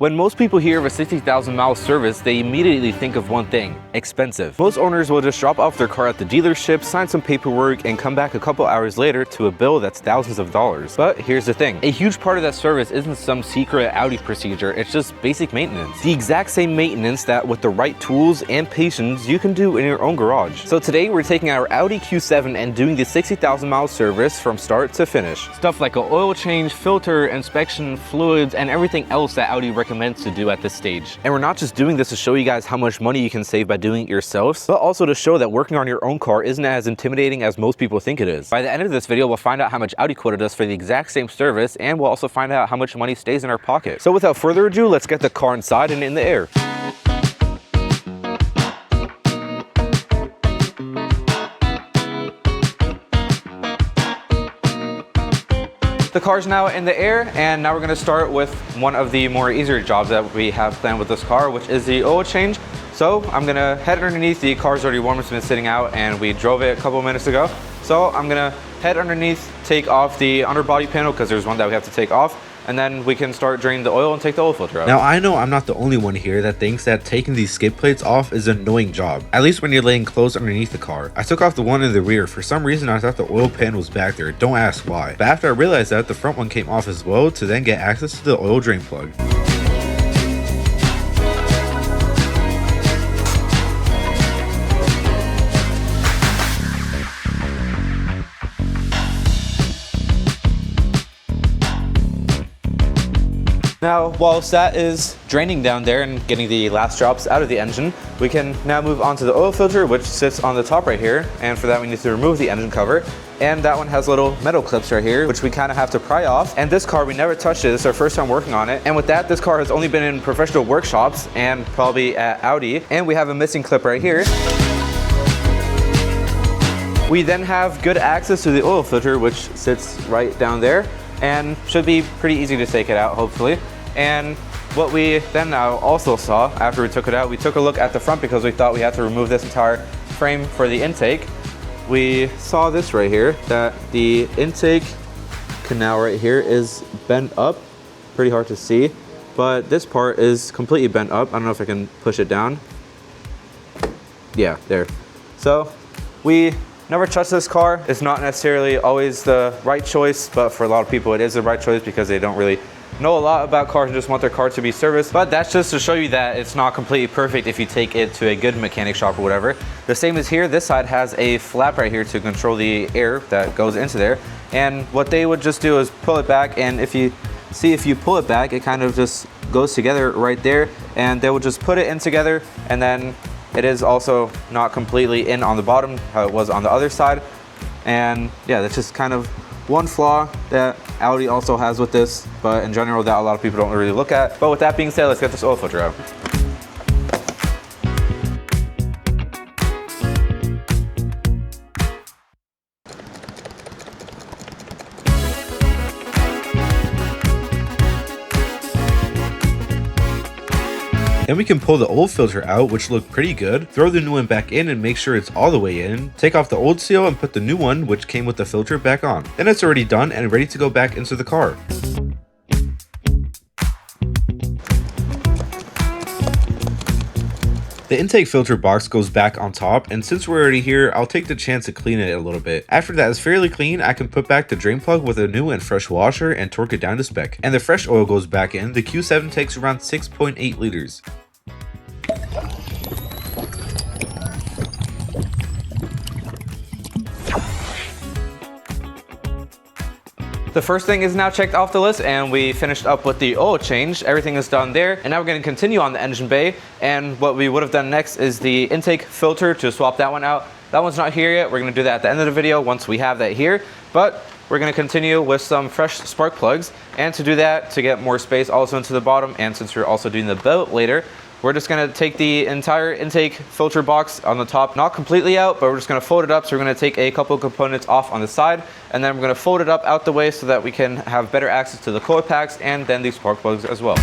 When most people hear of a 60,000 mile service, they immediately think of one thing: expensive. Most owners will just drop off their car at the dealership, sign some paperwork, and come back a couple hours later to a bill that's thousands of dollars. But here's the thing: a huge part of that service isn't some secret Audi procedure, it's just basic maintenance. The exact same maintenance that, with the right tools and patience, you can do in your own garage. So today we're taking our Audi Q7 and doing the 60,000 mile service from start to finish. Stuff like an oil change, filter, inspection, fluids, and everything else that Audi recommends to do at this stage. And we're not just doing this to show you guys how much money you can save by doing it yourselves, but also to show that working on your own car isn't as intimidating as most people think it is. By the end of this video, we'll find out how much Audi quoted us for the exact same service, and we'll also find out how much money stays in our pocket. So without further ado, let's get the car inside and in the air. The car's now in the air, and now we're going to start with one of the more easier jobs that we have planned with this car, which is the oil change. So I'm going to head underneath. The car's already warm, it's been sitting out, and we drove it a couple minutes ago. So I'm going to head underneath, take off the underbody panel because there's one that we have to take off, and then we can start draining the oil and take the oil filter out. Now I know I'm not the only one here that thinks that taking these skid plates off is an annoying job, at least when you're laying clothes underneath the car. I took off the one in the rear. For some reason I thought the oil pan was back there, don't ask why. But after I realized that, the front one came off as well to then get access to the oil drain plug. Now, whilst that is draining down there and getting the last drops out of the engine, we can now move on to the oil filter, which sits on the top right here. And for that, we need to remove the engine cover. And that one has little metal clips right here, which we kind of have to pry off. And this car, we never touched it. It's our first time working on it. And with that, this car has only been in professional workshops and probably at Audi. And we have a missing clip right here. We then have good access to the oil filter, which sits right down there, and should be pretty easy to take it out, hopefully. And what we then now also saw after we took it out, we took a look at the front because we thought we had to remove this entire frame for the intake. We saw this right here, that the intake canal right here is bent up, pretty hard to see, but this part is completely bent up. I don't know if I can push it down. Yeah, there. So we never touched this car. It's not necessarily always the right choice, but for a lot of people it is the right choice because they don't really know a lot about cars and just want their car to be serviced. But that's just to show you that it's not completely perfect if you take it to a good mechanic shop or whatever. The same as here, this side has a flap right here to control the air that goes into there. And what they would just do is pull it back, and if you see, if you pull it back, it kind of just goes together right there, and they will just put it in together, and then it is also not completely in on the bottom how it was on the other side. And yeah, that's just kind of one flaw that Audi also has with this, but in general that a lot of people don't really look at. But with that being said, let's get this oil filter out. Then we can pull the old filter out, which looked pretty good, throw the new one back in and make sure it's all the way in, take off the old seal and put the new one, which came with the filter, back on. Then it's already done and ready to go back into the car. The intake filter box goes back on top, and since we're already here, I'll take the chance to clean it a little bit. After that is fairly clean, I can put back the drain plug with a new and fresh washer and torque it down to spec. And the fresh oil goes back in. The Q7 takes around 6.8 liters. The first thing is now checked off the list, and we finished up with the oil change. Everything is done there, and now we're going to continue on the engine bay. And what we would have done next is the intake filter to swap that one out. That one's not here yet. We're going to do that at the end of the video once we have that here. But we're going to continue with some fresh spark plugs, and to do that, to get more space also into the bottom, and since we're also doing the belt later, we're just going to take the entire intake filter box on the top, not completely out, but we're just going to fold it up. So we're going to take a couple of components off on the side, and then we're going to fold it up out the way so that we can have better access to the coil packs and then these spark plugs as well.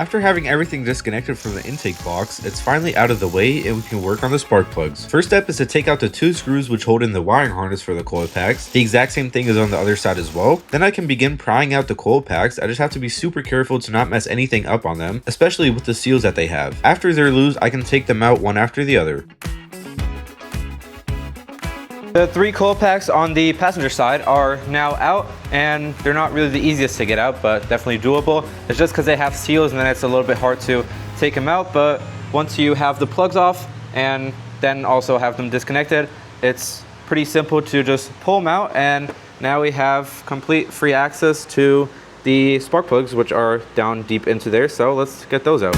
After having everything disconnected from the intake box, it's finally out of the way and we can work on the spark plugs. First step is to take out the 2 screws which hold in the wiring harness for the coil packs. The exact same thing is on the other side as well. Then I can begin prying out the coil packs. I just have to be super careful to not mess anything up on them, especially with the seals that they have. After they're loose, I can take them out one after the other. The 3 coil packs on the passenger side are now out, and they're not really the easiest to get out, but definitely doable. It's just because they have seals and then it's a little bit hard to take them out, but once you have the plugs off and then also have them disconnected, it's pretty simple to just pull them out, and now we have complete free access to the spark plugs, which are down deep into there, so let's get those out.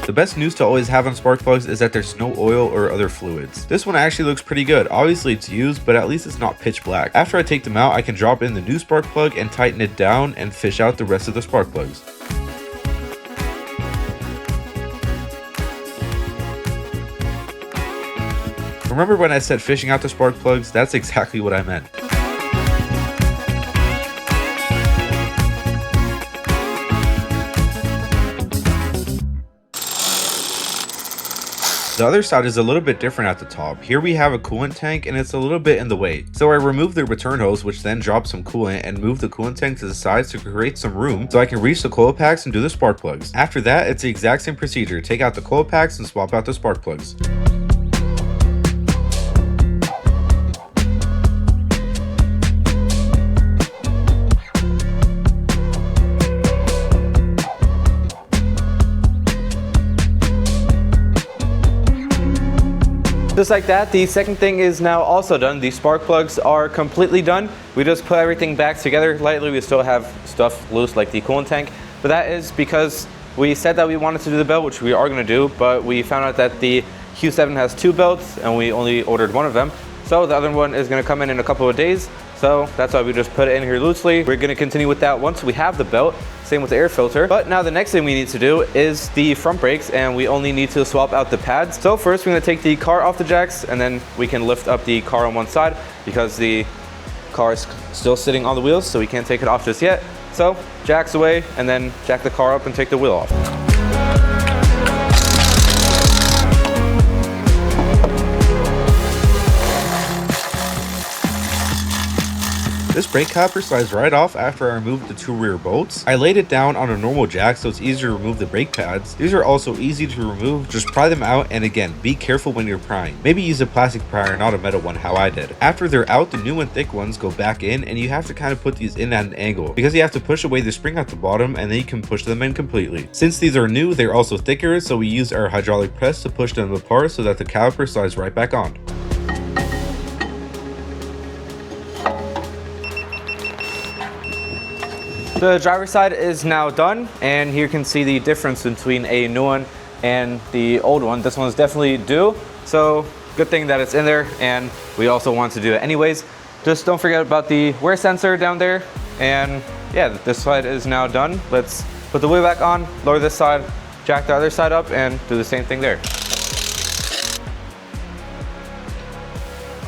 The best news to always have on spark plugs is that there's no oil or other fluids. This one actually looks pretty good. Obviously it's used, but at least it's not pitch black. After I take them out, I can drop in the new spark plug and tighten it down and fish out the rest of the spark plugs. Remember when I said fishing out the spark plugs? That's exactly what I meant. The other side is a little bit different at the top. Here we have a coolant tank and it's a little bit in the way. So I removed the return hose, which then dropped some coolant, and moved the coolant tank to the sides to create some room so I can reach the coil packs and do the spark plugs. After that, it's the exact same procedure. Take out the coil packs and swap out the spark plugs. Just like that, the second thing is now also done. The spark plugs are completely done. We just put everything back together lightly. We still have stuff loose like the coolant tank, but that is because we said that we wanted to do the belt, which we are going to do, but we found out that the Q7 has 2 belts and we only ordered one of them. So the other one is going to come in a couple of days. So that's why we just put it in here loosely. We're going to continue with that once we have the belt. Same with the air filter. But now the next thing we need to do is the front brakes, and we only need to swap out the pads. So first we're going to take the car off the jacks, and then we can lift up the car on one side because the car is still sitting on the wheels, so we can't take it off just yet. So jacks away, and then jack the car up and take the wheel off. This brake caliper slides right off after I removed the 2 rear bolts. I laid it down on a normal jack so it's easier to remove the brake pads. These are also easy to remove. Just pry them out, and again, be careful when you're prying. Maybe use a plastic prier, not a metal one, how I did. After they're out, the new and thick ones go back in, and you have to kind of put these in at an angle because you have to push away the spring at the bottom, and then you can push them in completely. Since these are new, they're also thicker, so we use our hydraulic press to push them apart so that the caliper slides right back on. The driver's side is now done, and here you can see the difference between a new one and the old one. This one is definitely due, so good thing that it's in there, and we also want to do it anyways. Just don't forget about the wear sensor down there, and yeah, this side is now done. Let's put the wheel back on, lower this side, jack the other side up, and do the same thing there.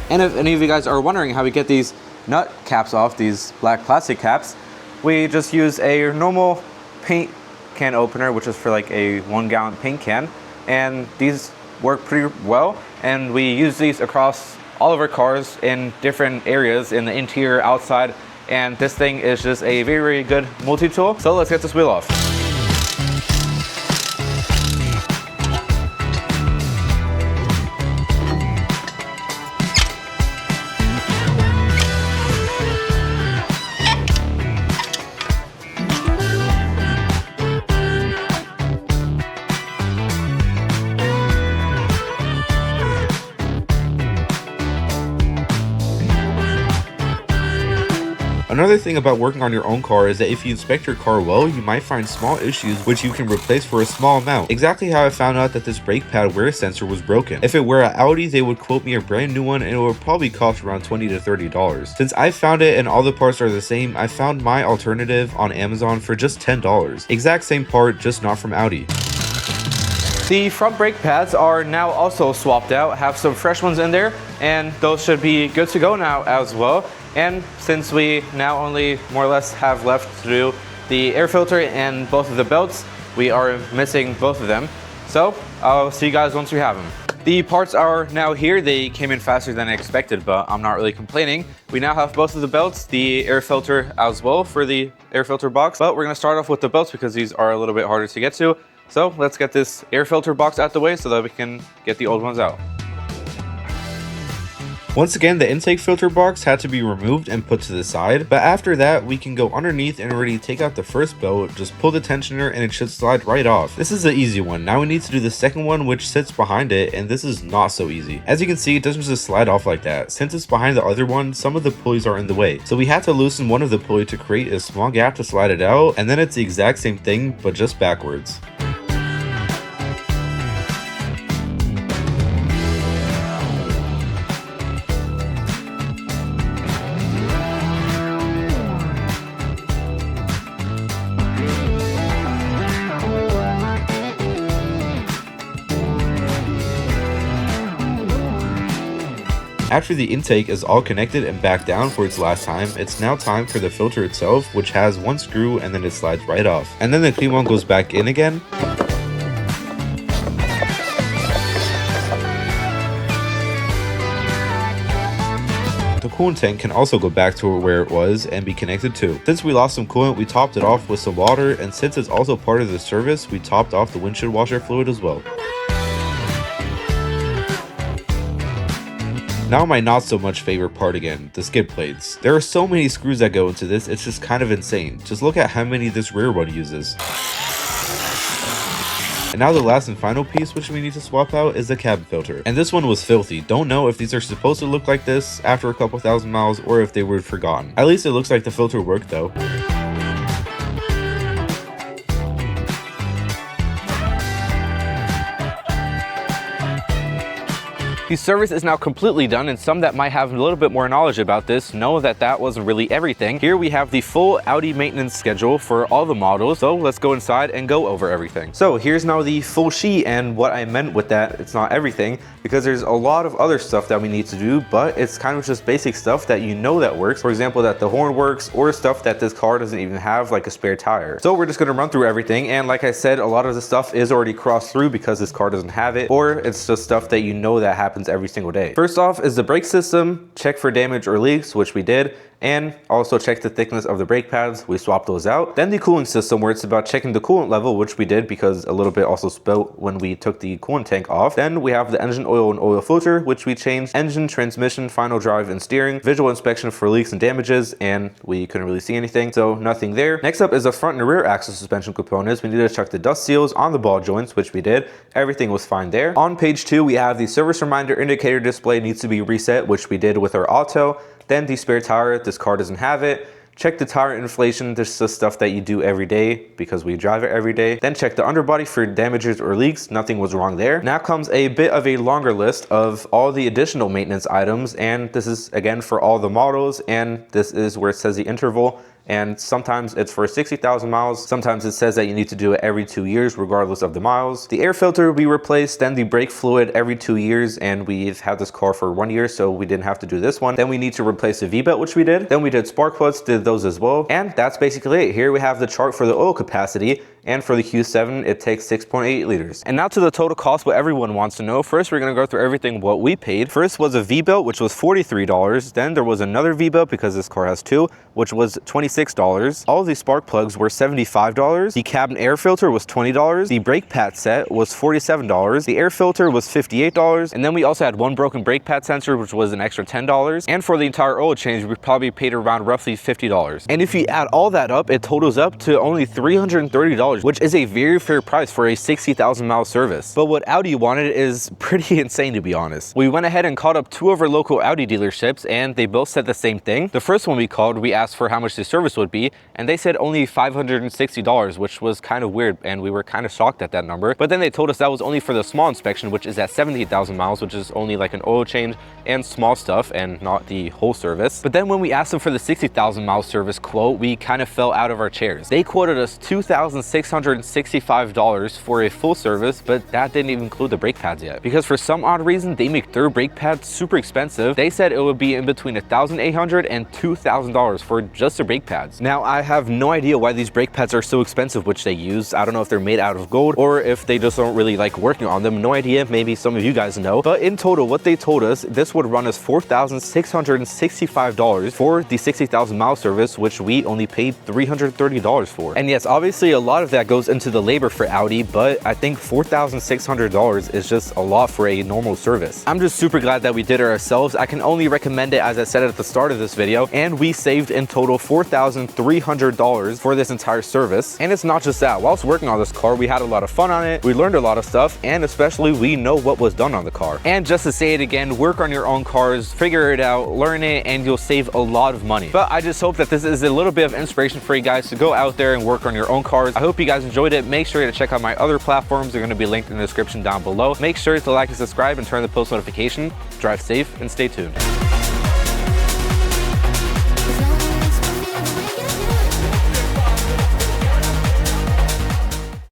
And if any of you guys are wondering how we get these nut caps off, these black plastic caps, we just use a normal paint can opener, which is for like a 1-gallon paint can, and these work pretty well, and we use these across all of our cars in different areas in the interior, outside, and this thing is just a very, very good multi-tool. So let's get this wheel off. Another thing about working on your own car is that if you inspect your car well, you might find small issues which you can replace for a small amount. Exactly how I found out that this brake pad wear sensor was broken. If it were an Audi, they would quote me a brand new one and it would probably cost around $20 to $30. Since I found it and all the parts are the same, I found my alternative on Amazon for just $10. Exact same part, just not from Audi. The front brake pads are now also swapped out, have some fresh ones in there, and those should be good to go now as well. And since we now only more or less have left to do the air filter and both of the belts, we are missing both of them. So I'll see you guys once we have them. The parts are now here. They came in faster than I expected, but I'm not really complaining. We now have both of the belts, the air filter as well for the air filter box, but we're gonna start off with the belts because these are a little bit harder to get to. So let's get this air filter box out the way so that we can get the old ones out. Once again, the intake filter box had to be removed and put to the side, but after that we can go underneath and already take out the first belt, just pull the tensioner and it should slide right off. This is the easy one. Now we need to do the second one, which sits behind it, and this is not so easy. As you can see, it doesn't just slide off like that. Since it's behind the other one, some of the pulleys are in the way, so we had to loosen one of the pulley to create a small gap to slide it out, and then it's the exact same thing but just backwards. After the intake is all connected and back down for its last time, it's now time for the filter itself, which has one screw and then it slides right off. And then the clean one goes back in again. The coolant tank can also go back to where it was and be connected too. Since we lost some coolant, we topped it off with some water, and since it's also part of the service, we topped off the windshield washer fluid as well. Now my not so much favorite part again, the skid plates. There are so many screws that go into this, it's just kind of insane. Just look at how many this rear one uses. And now the last and final piece which we need to swap out is the cabin filter. And this one was filthy. Don't know if these are supposed to look like this after a couple thousand miles or if they were forgotten. At least it looks like the filter worked though. The service is now completely done, and some that might have a little bit more knowledge about this know that that wasn't really everything. Here we have the full Audi maintenance schedule for all the models, so let's go inside and go over everything. So here's now the full sheet, and what I meant with that, it's not everything, because there's a lot of other stuff that we need to do, but it's kind of just basic stuff that you know that works. For example, that the horn works, or stuff that this car doesn't even have, like a spare tire. So we're just gonna run through everything, and like I said, a lot of the stuff is already crossed through because this car doesn't have it, or it's just stuff that you know that happens every single day. First off is the brake system. Check for damage or leaks, which we did, and also check the thickness of the brake pads. We swapped those out. Then the cooling system, where it's about checking the coolant level, which we did because a little bit also spilt when we took the coolant tank off. Then we have the engine oil and oil filter, which we changed engine, transmission, final drive, and steering. Visual inspection for leaks and damages, and we couldn't really see anything, so nothing there. Next up is the front and rear axle suspension components. We needed to check the dust seals on the ball joints, which we did. Everything was fine there. On page 2, we have the service reminder indicator display needs to be reset, which we did with our auto. Then the spare tire, this car doesn't have it. Check the tire inflation. This is the stuff that you do every day because we drive it every day. Then check the underbody for damages or leaks. Nothing was wrong there. Now comes a bit of a longer list of all the additional maintenance items, and this is again for all the models, and this is where it says the interval. And sometimes it's for 60,000 miles. Sometimes it says that you need to do it every 2 years, regardless of the miles. The air filter we replaced, then the brake fluid every 2 years, and we've had this car for 1 year, so we didn't have to do this one. Then we need to replace the V-belt, which we did. Then we did spark plugs, did those as well. And that's basically it. Here we have the chart for the oil capacity. And for the Q7, it takes 6.8 liters. And now to the total cost, what everyone wants to know. First, we're gonna go through everything what we paid. First was a V-belt, which was $43. Then there was another V-belt, because this car has two, which was $26. All of these spark plugs were $75. The cabin air filter was $20. The brake pad set was $47. The air filter was $58. And then we also had one broken brake pad sensor, which was an extra $10. And for the entire oil change, we probably paid around roughly $50. And if you add all that up, it totals up to only $330, which is a very fair price for a 60,000 mile service. But what Audi wanted is pretty insane, to be honest. We went ahead and called up two of our local Audi dealerships, and they both said the same thing. The first one we called, we asked for how much the service would be, and they said only $560, which was kind of weird, and we were kind of shocked at that number. But then they told us that was only for the small inspection, which is at 70,000 miles, which is only like an oil change and small stuff and not the whole service. But then when we asked them for the 60,000 mile service quote, we kind of fell out of our chairs. They quoted us $2,600 $4,665 for a full service, but that didn't even include the brake pads yet. Because for some odd reason, they make their brake pads super expensive. They said it would be in between $1,800 and $2,000 for just the brake pads. Now, I have no idea why these brake pads are so expensive, which they use. I don't know if they're made out of gold or if they just don't really like working on them. No idea. Maybe some of you guys know. But in total, what they told us, this would run us $4,665 for the 60,000 mile service, which we only paid $330 for. And yes, obviously a lot of that goes into the labor for Audi, but I think $4,600 is just a lot for a normal service. I'm just super glad that we did it ourselves. I can only recommend it, as I said at the start of this video, and we saved in total $4,300 for this entire service. And it's not just that. Whilst working on this car, we had a lot of fun on it, we learned a lot of stuff, and especially we know what was done on the car. And just to say it again, work on your own cars, figure it out, learn it, and you'll save a lot of money. But I just hope that this is a little bit of inspiration for you guys to go out there and work on your own cars. I hope you guys enjoyed it. Make sure to check out my other platforms. They're going to be linked in the description down below. Make sure to like and subscribe and turn the post notification. Drive safe and stay tuned.